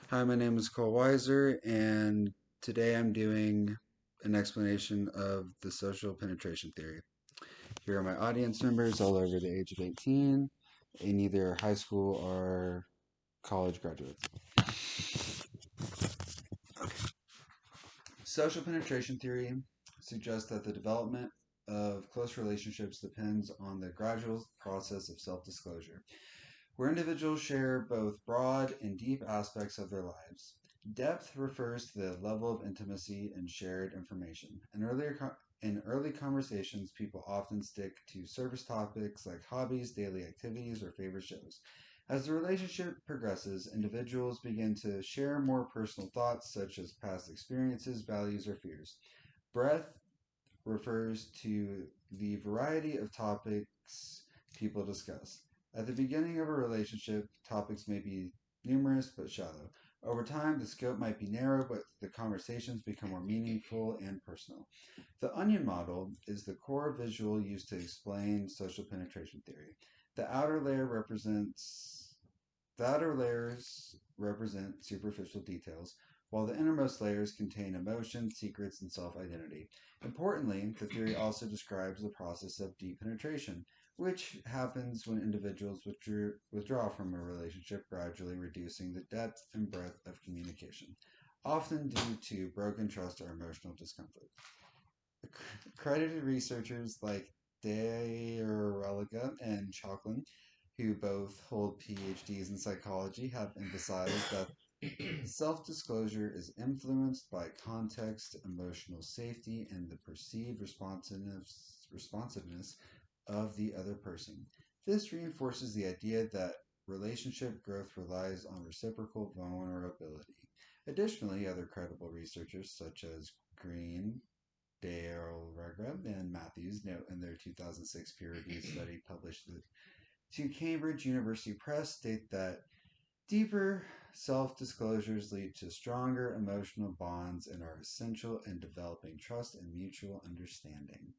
Hi, my name is Cole Weiser, and today I'm doing an explanation of the social penetration theory. Here are my audience members, all over the age of 18, in either high school or college graduates. Social penetration theory suggests that the development of close relationships depends on the gradual process of self disclosure, where individuals share both broad and deep aspects of their lives. Depth refers to the level of intimacy and shared information. In early conversations, people often stick to surface topics like hobbies, daily activities, or favorite shows. As the relationship progresses, individuals begin to share more personal thoughts such as past experiences, values, or fears. Breadth refers to the variety of topics people discuss. At the beginning of a relationship, topics may be numerous but shallow. Over time, the scope might be narrow, but the conversations become more meaningful and personal. The onion model is the core visual used to explain social penetration theory. The outer layer represents the outer layers represent superficial details, while the innermost layers contain emotions, secrets, and self identity. Importantly, the theory also describes the process of deep penetration, which happens when individuals withdraw from a relationship, gradually reducing the depth and breadth of communication, often due to broken trust or emotional discomfort. Accredited researchers like Deireliga and Chalklin, who both hold PhDs in psychology, have emphasized that self disclosure is influenced by context, emotional safety, and the perceived responsiveness of the other person. This reinforces the idea that relationship growth relies on reciprocal vulnerability. Additionally, other credible researchers such as Green, Dale Ragreb, and Matthews note in their 2006 peer-reviewed study published to Cambridge University Press state that deeper self-disclosures lead to stronger emotional bonds and are essential in developing trust and mutual understanding.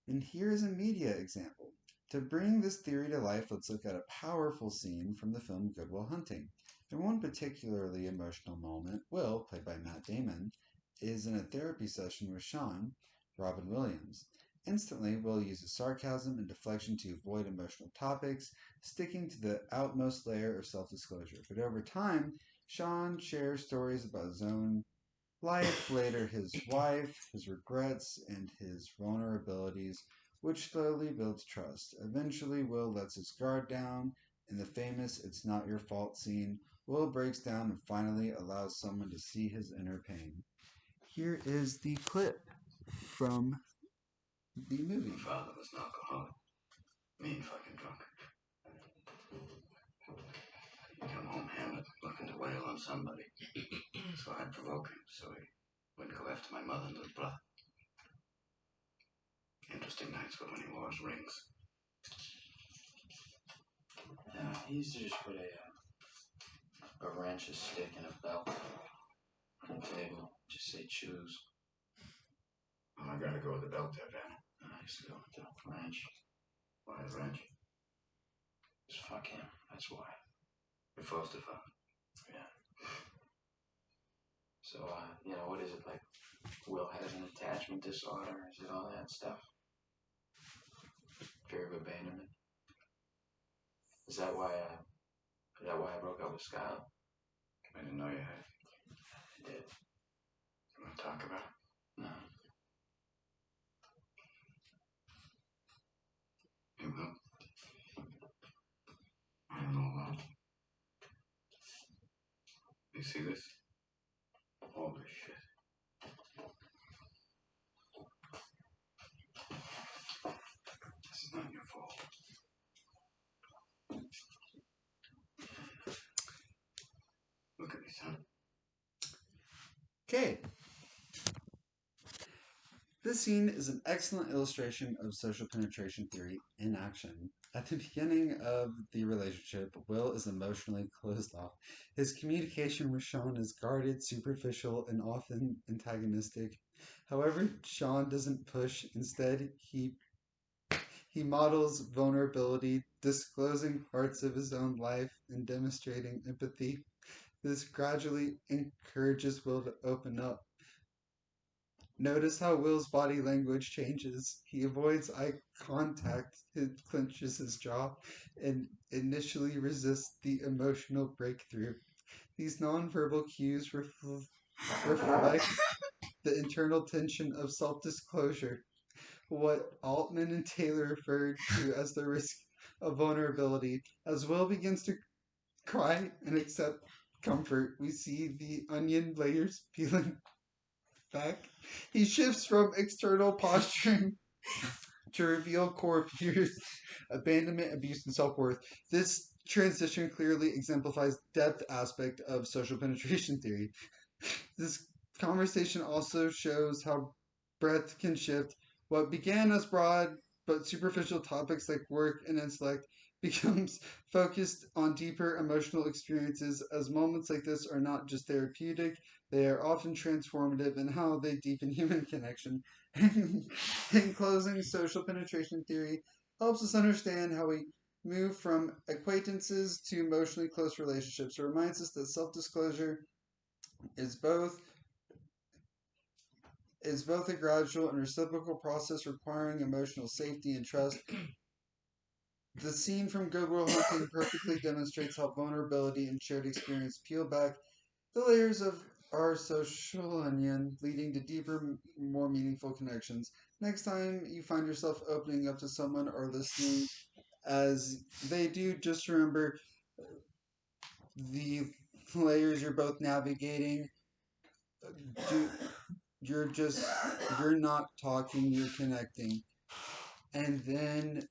And here is a media example. To bring this theory to life, let's look at a powerful scene from the film Good Will Hunting. In one particularly emotional moment, Will, played by Matt Damon, is in a therapy session with Sean, Robin Williams. Instantly, Will uses sarcasm and deflection to avoid emotional topics, sticking to the outmost layer of self disclosure. But over time, Sean shares stories about his own life, later his wife, his regrets, and his vulnerabilities, which slowly builds trust. Eventually, Will lets his guard down. In the famous It's Not Your Fault scene, Will breaks down and finally allows someone to see his inner pain. Here is the clip from the movie. My father was an alcoholic, mean fucking drunk. He'd come home hammered, looking to wail on somebody. So I'd provoke him, so he wouldn't go after my mother and little brother. Interesting nights were when he wore his rings. Yeah, he used to just put a wrench, a stick, and a belt on the table. Just say choose. Oh, I gotta go with the belt there, Van. I used to go with the wrench. Why the wrench? Just fuck him. That's why. You're forced to fuck. Yeah. So, what is it like? Will has an attachment disorder. Is it all that stuff? Fear of abandonment. Is that why? I broke up with Skylar? I didn't know you had. I did. You want to talk about it? No. Hey, Will. I don't know about. You see this? Holy shit. This is not your fault. Look at me, son. Okay. This scene is an excellent illustration of social penetration theory in action. At the beginning of the relationship, Will is emotionally closed off. His communication with Sean is guarded, superficial, and often antagonistic. However, Sean doesn't push. Instead, he He models vulnerability, disclosing parts of his own life and demonstrating empathy. This gradually encourages Will to open up. Notice how Will's body language changes. He avoids eye contact, he clenches his jaw, and initially resists the emotional breakthrough. These nonverbal cues reflect the internal tension of self disclosure, what Altman and Taylor referred to as the risk of vulnerability. As Will begins to cry and accept comfort, we see the onion layers peeling back. He shifts from external posturing to reveal core fears, abandonment, abuse, and self worth. This transition clearly exemplifies depth aspect of social penetration theory. This conversation also shows how breadth can shift. What began as broad but superficial topics like work and intellect becomes focused on deeper emotional experiences, as moments like this are not just therapeutic, they are often transformative in how they deepen human connection. In closing, social penetration theory helps us understand how we move from acquaintances to emotionally close relationships. It reminds us that self disclosure is both a gradual and reciprocal process requiring emotional safety and trust. The scene from Good Will Hunting perfectly demonstrates how vulnerability and shared experience peel back the layers of our social onion, leading to deeper, more meaningful connections. Next time you find yourself opening up to someone or listening as they do, just remember the layers you're both navigating. Do, you're not talking, you're connecting. And then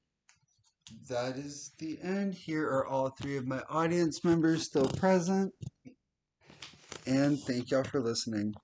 that is the end. Here are all three of my audience members still present. And thank y'all for listening.